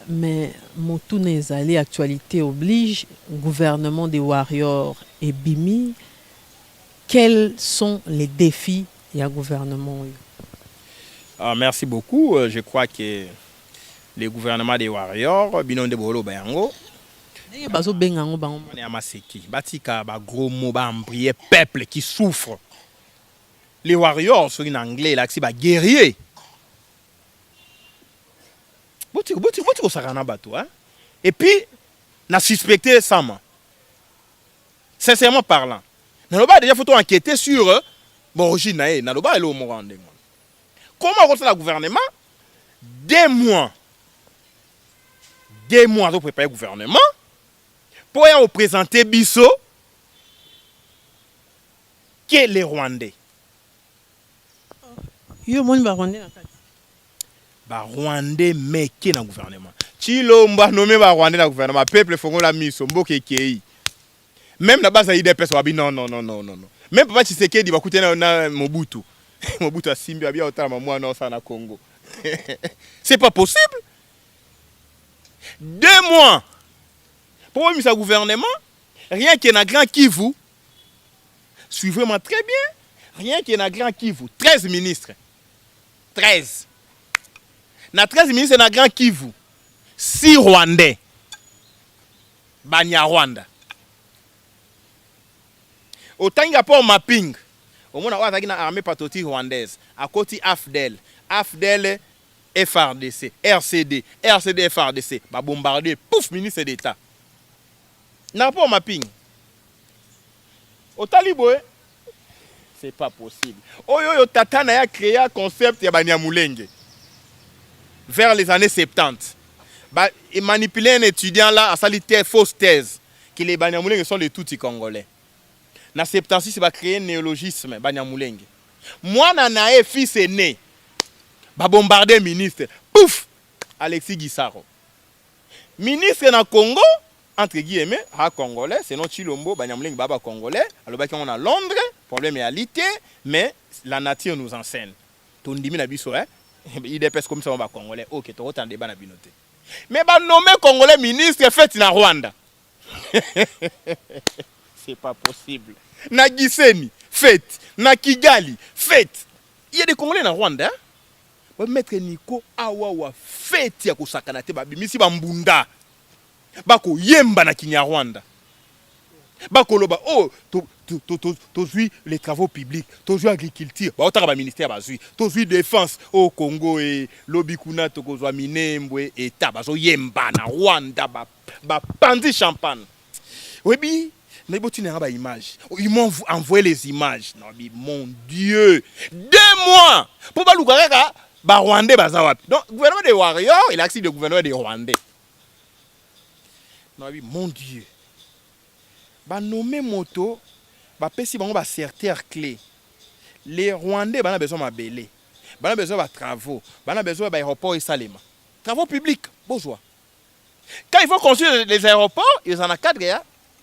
Mais Moutounes Ezali, actualité oblige, gouvernement des Warriors et Bimi, quels sont les défis du gouvernement? Merci beaucoup. Je crois que le gouvernement des Warriors, Binon de Bolo Bayango, on est à Maseki, Batika, gros mot, un peuple qui souffre. Les Warriors, sur en anglais, là, c'est guerrier. Et puis, on a suspecté Sama. Sincèrement parlant. Naloba déjà faut enquêter sur l'origine. Naloba est au Morandé. Comment on le gouvernement? 2 mois. 2 mois pour préparer le gouvernement. Pour y présenter Bisso que les Rwandais. Yo mon Rwandais. Rwandais mais qui dans le gouvernement. Chilomba nommé Rwandais dans le gouvernement. Peuple faut la mise mboke kei. Même la base a idée personne non. Même papa Tshisekedi va coûter na Mobutu. Mobutu a simbi a bien autant moi non ça na Congo. C'est pas possible. 2 mois pour remettre ce gouvernement, rien que na Grand Kivu. Suivez-moi très bien. Rien que na Grand Kivu, 13 ministres. 13. Na 13 ministres na Grand Kivu. 6 Rwandais. Banya Rwanda. Autant il y a pas mapping. Au moins, on a une armée patriotique rwandaise. À côté AFDEL. AFDEL, FRDC. RCD. RCD, FRDC. Bah bombarder. Pouf, ministre d'État. N'a pas mapping. Au Talibo, c'est pas possible. Oyo Tatana a créé un concept de Banyamulenge. Vers les années 70. Bah, il manipulait un étudiant là à salité fausse thèse. Que les Banyamulenge sont les Tutsis congolais. Na 76, il va créer un néologisme, Banyamulenge. Moi, nanae, fils aîné, va bombarder ministre. Pouf! Alexis Gisaro. Ministre na Congo, entre guillemets, à Congolais, sinon Chilombo, Banyamulenge, Baba Congolais. Alors, on a Londres, problème est réalité, mais la nature nous enseigne. Ton dimi na biso, hein? Il dépêche comme ça, on va Congolais. Ok, tu as un débat na binoté. Mais va nommer Congolais ministre, fait na Rwanda. C'est pas possible. Na Giseni, fête. Na Kigali, fête. Il y a des Congolais en Rwanda. Hein? Maître Nico, awawa, fête ya kosakanate babimisi bambunda. Bako yemba na Kinyarwanda. Bako loba, oh, tozui les travaux publics, tozui agriculture, ba otaka ba ministère bazui, tozui défense au Congo et lobikuna tokozwa minembwe eta bazo yemba na Rwanda ba pandi champagne. Oui, mais tu n'as pas d'image. Ils m'ont envoyé les images. Non, mais mon Dieu. 2 mois pour pas l'ougarega, bah Rwandais bazawap. Donc gouvernement des Warriors, il a accès au gouvernement des Rwandais. Non, mais mon Dieu. Bah nommer moto, bah pesi bango ba certeur clé. Les Rwandais bah na besoin ma belé. Bah na besoin de travaux, bah na besoin d'aéroport et Salema. Travaux publics, besoin. Quand il faut construire les aéroports, ils en ont 4 gars.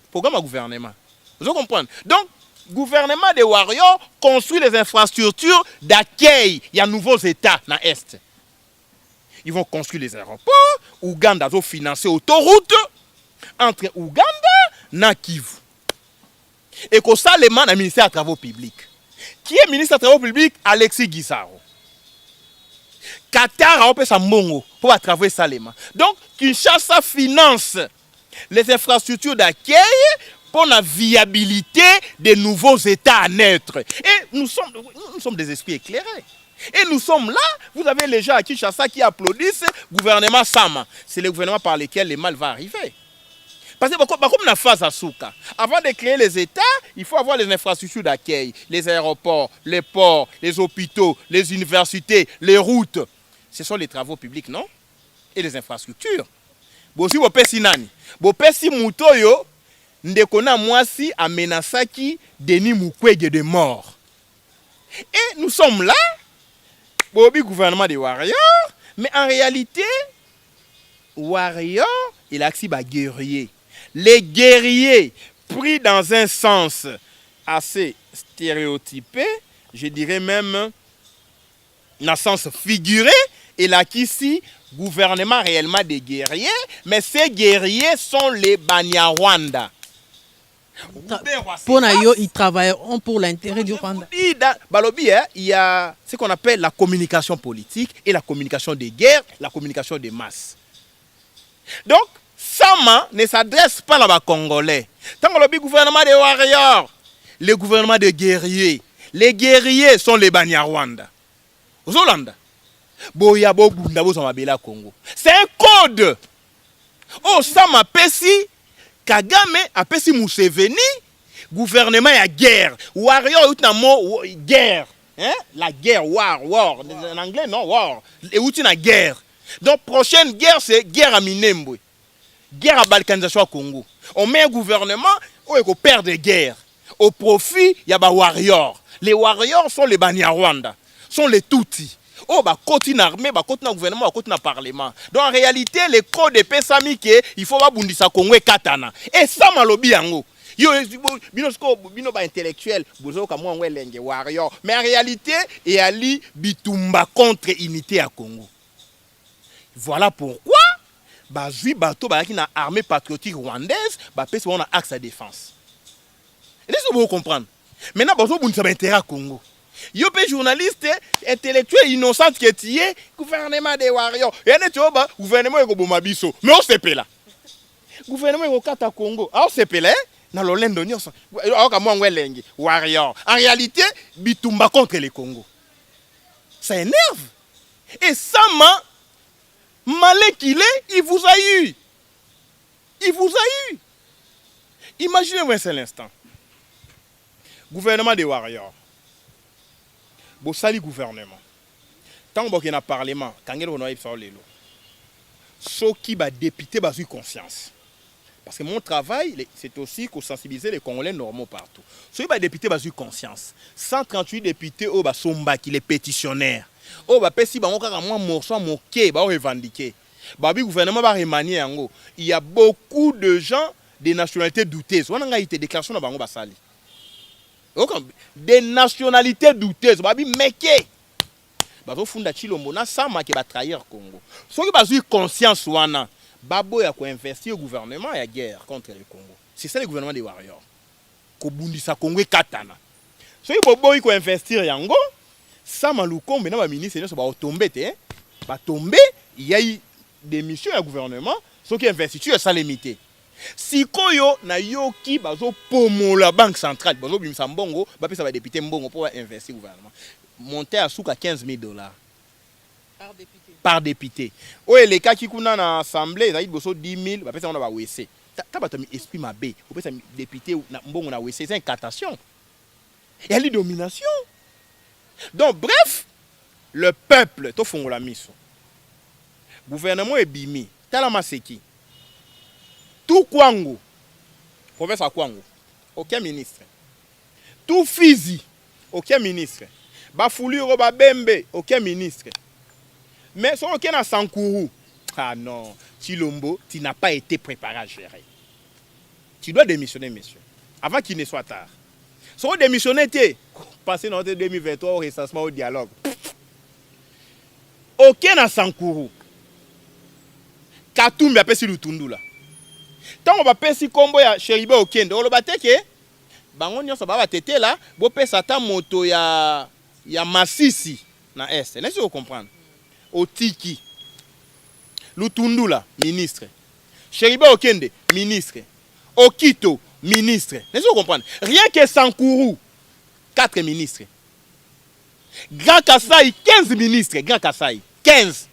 Programme à gouvernement. Vous comprenez? Donc, gouvernement des Warriors construit les infrastructures d'accueil. Il y a nouveaux États dans l'Est. Ils vont construire les aéroports. Ouganda va financer autoroute entre Ouganda et Kivu. Et que ça, les mains du ministère des Travaux publics. Qui est ministre des Travaux publics? Alexis Gisaro. Qatar a opéré sa mongo pour travailler ça les mains. Donc, Kinshasa finance les infrastructures d'accueil pour la viabilité des nouveaux États à naître. Et nous sommes des esprits éclairés. Et nous sommes là, vous avez les gens à Kinshasa qui applaudissent le gouvernement Sama. C'est le gouvernement par lequel le mal va arriver. Parce que comme la phase à Souka, avant de créer les États, il faut avoir les infrastructures d'accueil, les aéroports, les ports, les hôpitaux, les universités, les routes. Ce sont les travaux publics, non? Et les infrastructures. Bosi bopesi nani? Bopesi mutoyo ndekona mwasi amenasaki Denis Mukwege de mort. Et nous sommes là, bobi gouvernement des Warriors, mais en réalité, Warriors, il a acquis guerrier. Les guerriers, pris dans un sens assez stéréotypé, je dirais même dans un sens figuré, Et là, ici, gouvernement réellement des guerriers, mais ces guerriers sont les Banyarwanda. Pour Nayo, ils travailleront pour l'intérêt du Rwanda. Balobi, il y a ce qu'on appelle la communication politique et la communication des guerres, la communication des masses. Donc, Sama ne s'adresse pas à la Congolais. Tant que le gouvernement des warriors, le gouvernement des guerriers, les guerriers sont les Banyarwanda. Zolanda. Boya bo bunda bo samabela Congo. C'est un code. Oh, Sama pesi Kagame apesi Museveni, gouvernement ya guerre. Warrior ut na mo guerre. Hein? La guerre, war. En anglais, non, war. Et ut na guerre. Donc, prochaine guerre, c'est guerre à Minembwe. Guerre à balkanisation au Congo. On met un gouvernement où il perd des guerres. Au profit, il y a des warriors. Les warriors sont les Banyarwanda, sont les Tutsis. Oh, bah, côté une armée, bah, côté un gouvernement, côté un parlement. Donc, en réalité, les codes de Pesami, il faut pas bundisa Congo et Katana. Et ça, malobi yango. Yo, bino ba intellectuel, bozo kamwa ngwelenge warrior. Mais en réalité, il y a li bitumba contre unité à Congo. Voilà pourquoi, bah, zui bateau, bah, qui na armée patriotique rwandaise, bah, pèse on a axe à défense. Est-ce que vous comprenez? Maintenant, bah, vous avez intérêt à Congo. Yo pe journaliste intellectuel innocent qui est tié gouvernement des warriors. Et on est bah gouvernement eko bomabiso. Mais on se là. Gouvernement eko kata Congo. Ah on se là na lolendo nyonso. Alors ka moi ngwelengi warrior. En réalité, bitumba contre les Congo. Ça énerve. Et Sama malin qu'il est, il vous a eu. Il vous a eu. Imaginez-vous un seul instant. Gouvernement des warriors. Bosali gouvernement. Tant que na parlement, kangelo on a fait lelo. Ceux qui ba député ba eu conscience. Parce que mon travail, c'est aussi de sensibiliser les Congolais normaux partout. Ceux qui ba député ba eu conscience. 138 députés au ba somba qui les pétitionnaires. Oh ba pesi ba ngokaka moi morceau moké ba revendiquer. Ba bi gouvernement ba remanier yango. Il y a beaucoup de gens des nationalités douteuses. On a été déclaration na bango basali. Des nationalités douteuses. Babi meke. Bazo funda Chilombo na sama ke ba trahir Congo. Soki bazu conscience wana, babo ya ko investir au gouvernement ya guerre contre le Congo. C'est ça le gouvernement des warriors. Ko bundisa Congo katana. Soki bobo ko investir yango, sama lukombe na ba ministre nyonso ba tomber te, ba tomber, il y a eu des missions ya gouvernement, soki investiture ça limité. Si koyo na yoki bazo pomo la banque centrale bazo bimisa mbongo ba pesa ba député mbongo pour investir gouvernement monter à souk à $15,000 par député. Oye les cas qui kuna na assemblée ça dit boso 10,000 ba pesa on ba wc ta ba tomi esprit mabe o pesa député na mbongo na wc c'est une incantation. Il y a une domination. Donc bref, le peuple to fongola miso. Gouvernement est bimi tala maseki. Tout Kwango, professeur Kwango, aucun ministre. Tout Fizi, aucun ministre. Bafuliro Babembe, aucun ministre. Mais si on est à Sankourou, ah non, Chilombo, tu n'as pas été préparé à gérer. Tu dois démissionner, monsieur, avant qu'il ne soit tard. Si on démissionne, passer dans 2023 au recensement au dialogue. Aucun à Sankourou. Katoumbi a pesi Lutundu là. Tant on va pesi combo ya Cheribe Okende, on le bateke, bango nyonso ba batete là, bo pesa ta moto ya Masisi na est. Laissez vous comprendre. Otiki. Lutundu là, ministre. Cheribe Okende, ministre. Okito, ministre. Laissez vous comprendre. Rien que Sankourou, 4 ministres. Grand Kassai, 15 ministres. Grand Kassai, 15.